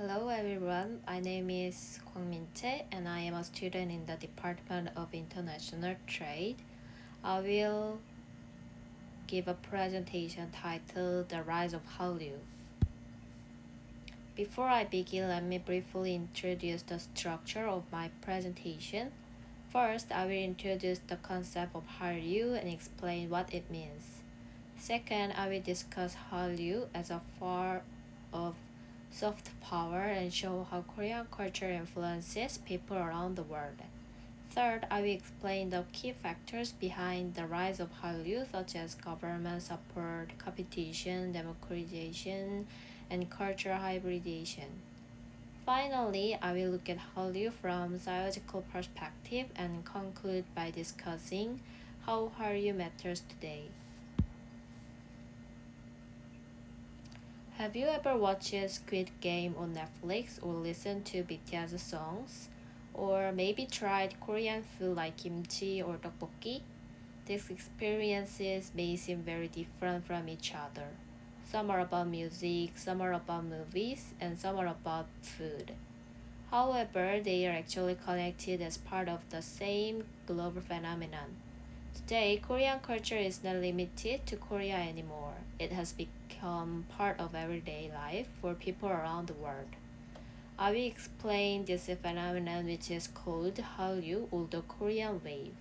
Hello everyone, my name is Kwang Min-chae and I am a student in the Department of International Trade. I will give a presentation titled The Rise of Hallyu. Before I begin, let me briefly introduce the structure of my presentation. First, I will introduce the concept of Hallyu and explain what it means. Second, I will discuss Hallyu as a form of soft power and show how Korean culture influences people around the world. Third, I will explain the key factors behind the rise of Hallyu, such as government support, competition, democratization, and cultural hybridization. Finally, I will look at Hallyu from a psychological perspective and conclude by discussing how Hallyu matters today. Have you ever watched Squid Game on Netflix or listened to BTS songs? Or maybe tried Korean food like kimchi or tteokbokki? These experiences may seem very different from each other. Some are about music, some are about movies, and some are about food. However, they are actually connected as part of the same global phenomenon. Today, Korean culture is not limited to Korea anymore. It has become part of everyday life for people around the world. I will explain this phenomenon which is called Hallyu or the Korean wave.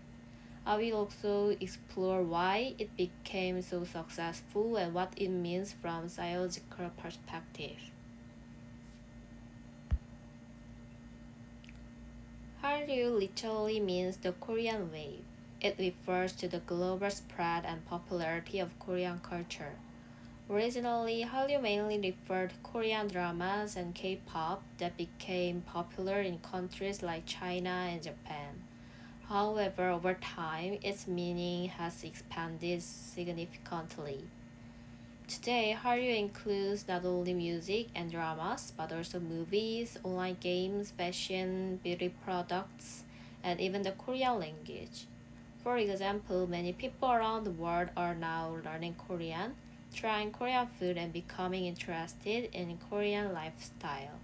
I will also explore why it became so successful and what it means from a psychological perspective. Hallyu literally means the Korean wave. It refers to the global spread and popularity of Korean culture. Originally, Hallyu mainly referred to Korean dramas and K-pop that became popular in countries like China and Japan. However, over time, its meaning has expanded significantly. Today, Hallyu includes not only music and dramas, but also movies, online games, fashion, beauty products, and even the Korean language. For example, many people around the world are now learning Korean, trying Korean food, and becoming interested in Korean lifestyle.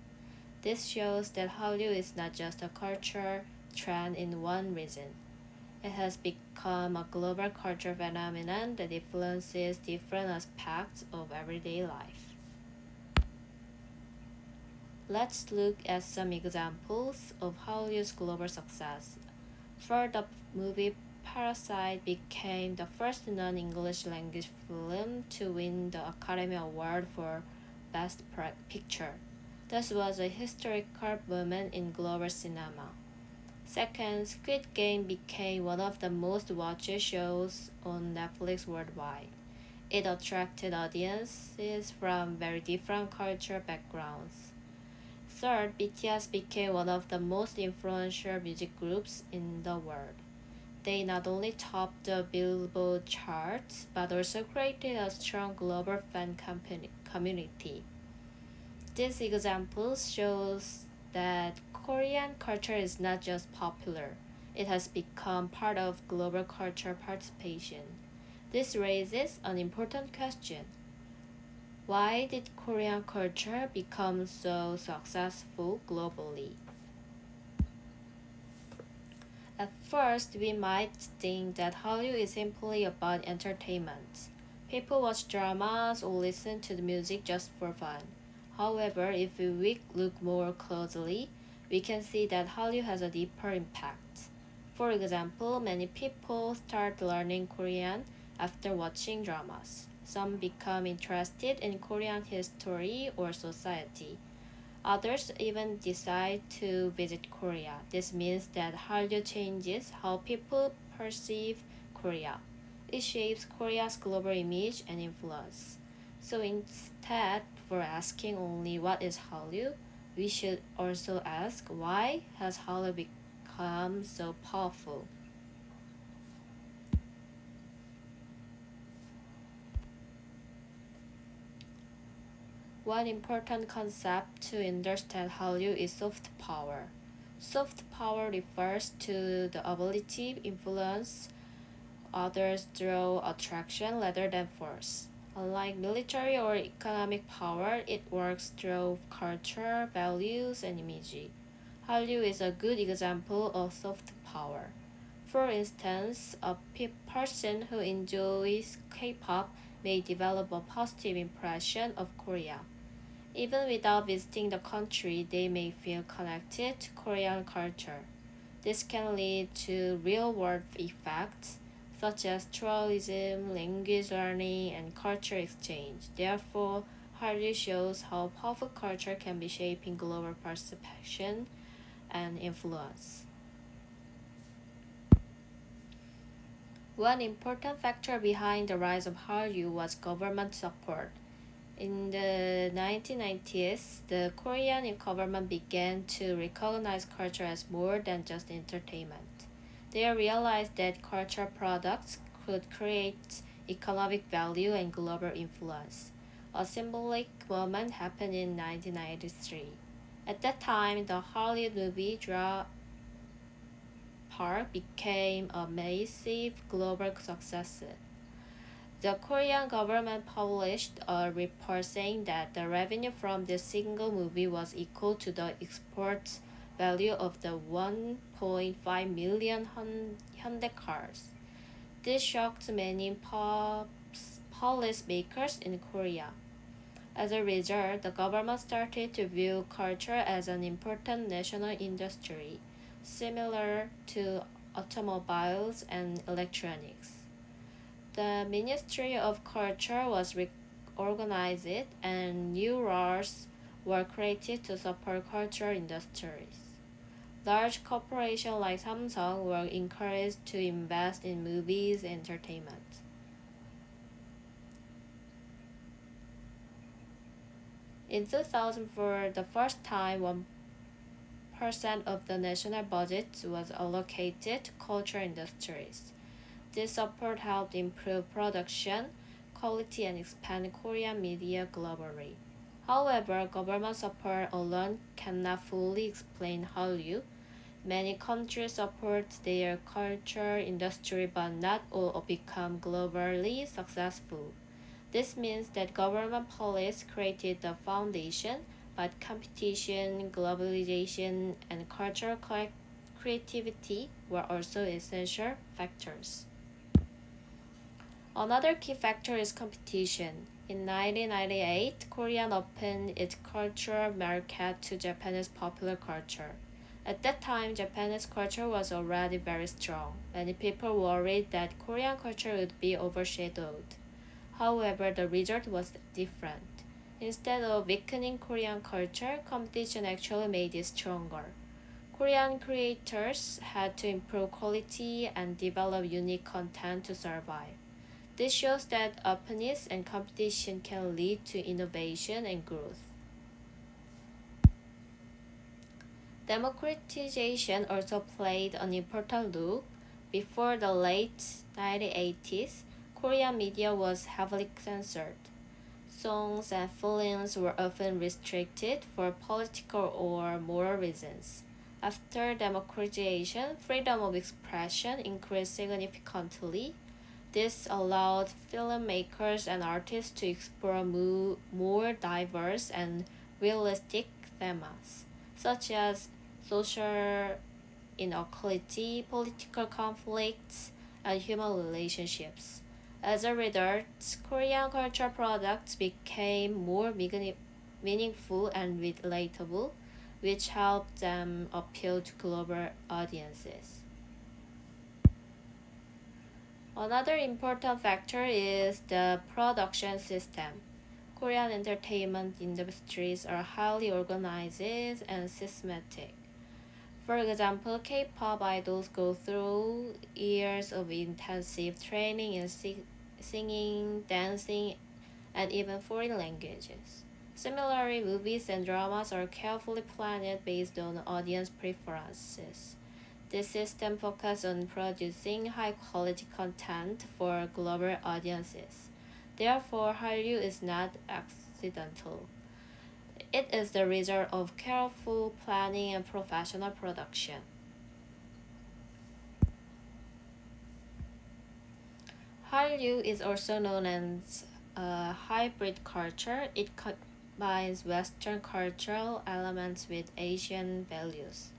This shows that Hallyu is not just a culture trend in one region. It has become a global cultural phenomenon that influences different aspects of everyday life. Let's look at some examples of Hollywood's global success. First, the movie Parasite became the first non-English language film to win the Academy Award for Best Picture. This was a historical moment in global cinema. Second, Squid Game became one of the most watched shows on Netflix worldwide. It attracted audiences from very different cultural backgrounds. Third, BTS became one of the most influential music groups in the world. They not only topped the Billboard charts but also created a strong global fan community. This example shows that Korean culture is not just popular, it has become part of global cultural participation. This raises an important question. Why did Korean culture become so successful globally? At first, we might think that Hallyu is simply about entertainment. People watch dramas or listen to the music just for fun. However, if we look more closely, we can see that Hallyu has a deeper impact. For example, many people start learning Korean after watching dramas. Some become interested in Korean history or society. Others even decide to visit Korea. This means that Hallyu changes how people perceive Korea. It shapes Korea's global image and influence. So instead, for asking only what is Hallyu, we should also ask why has Hallyu become so powerful? One important concept to understand Hallyu is soft power. Soft power refers to the ability to influence others through attraction rather than force. Unlike military or economic power, it works through culture, values, and image. Hallyu is a good example of soft power. For instance, a person who enjoys K-pop may develop a positive impression of Korea. Even without visiting the country, they may feel connected to Korean culture. This can lead to real-world effects such as tourism, language learning, and culture exchange. Therefore, Hallyu shows how powerful culture can be shaping global perception and influence. One important factor behind the rise of Hallyu was government support. In the 1990s, the Korean government began to recognize culture as more than just entertainment. They realized that culture products could create economic value and global influence. A symbolic moment happened in 1993. At that time, the Hollywood movie Park became a massive global success. The Korean government published a report saying that the revenue from this single movie was equal to the export value of the 1.5 million Hyundai cars. This shocked many policymakers in Korea. As a result, the government started to view culture as an important national industry, similar to automobiles and electronics. The Ministry of Culture was reorganized and new roles were created to support cultural industries. Large corporations like Samsung were encouraged to invest in movies and entertainment. In 2000, for the first time, 1% of the national budget was allocated to cultural industries. This support helped improve production quality and expand Korean media globally. However, government support alone cannot fully explain Hallyu. Many countries support their culture industry but not all become globally successful. This means that government policies created the foundation, but competition, globalization, and cultural creativity were also essential factors. Another key factor is competition. In 1998, Korea opened its cultural market to Japanese popular culture. At that time, Japanese culture was already very strong. Many people worried that Korean culture would be overshadowed. However, the result was different. Instead of weakening Korean culture, competition actually made it stronger. Korean creators had to improve quality and develop unique content to survive. This shows that openness and competition can lead to innovation and growth. Democratization also played an important role. Before the late 1980s, Korean media was heavily censored. Songs and films were often restricted for political or moral reasons. After democratization, freedom of expression increased significantly. This allowed filmmakers and artists to explore more diverse and realistic themes, such as social inequality, political conflicts, and human relationships. As a result, Korean culture products became more meaningful and relatable, which helped them appeal to global audiences. Another important factor is the production system. Korean entertainment industries are highly organized and systematic. For example, K-pop idols go through years of intensive training in singing, dancing, and even foreign languages. Similarly, movies and dramas are carefully planned based on audience preferences. This system focuses on producing high quality content for global audiences. Therefore, Hallyu is not accidental. It is the result of careful planning and professional production. Hallyu is also known as a hybrid culture. It combines Western cultural elements with Asian values.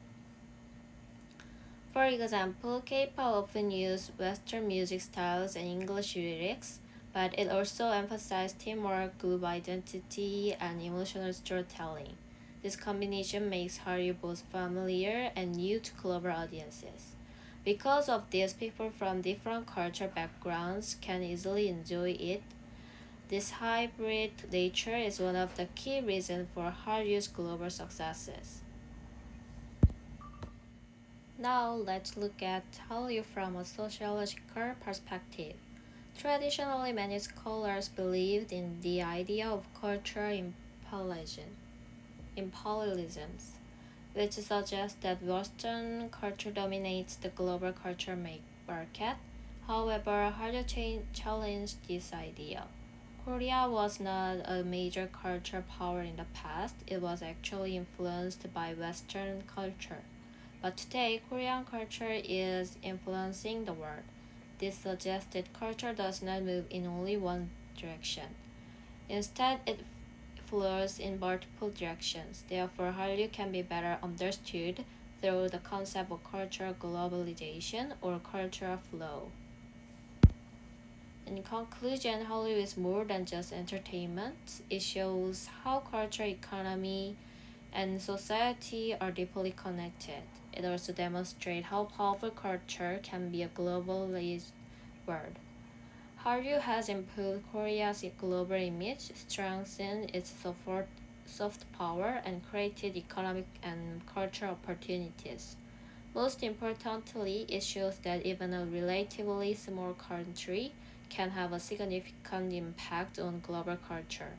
For example, K-pop often uses Western music styles and English lyrics, but it also emphasizes teamwork, group identity, and emotional storytelling. This combination makes Hallyu both familiar and new to global audiences. Because of this, people from different cultural backgrounds can easily enjoy it. This hybrid nature is one of the key reasons for Haryu's global successes. Now let's look at Hallyu from a sociological perspective. Traditionally, many scholars believed in the idea of cultural imperialism, which suggests that Western culture dominates the global culture market. However, Hallyu challenged this idea. Korea was not a major cultural power in the past, it was actually influenced by Western culture. But today, Korean culture is influencing the world. This suggests that culture does not move in only one direction. Instead, it flows in multiple directions. Therefore, Hallyu can be better understood through the concept of cultural globalization or cultural flow. In conclusion, Hallyu is more than just entertainment. It shows how culture, economy, and society are deeply connected. It also demonstrates how powerful culture can be a globalized world. Hallyu has improved Korea's global image, strengthened its soft power, and created economic and cultural opportunities. Most importantly, it shows that even a relatively small country can have a significant impact on global culture.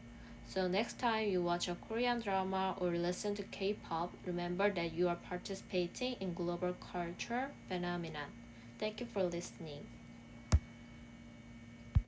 So next time you watch a Korean drama or listen to K-pop, remember that you are participating in global culture phenomenon. Thank you for listening.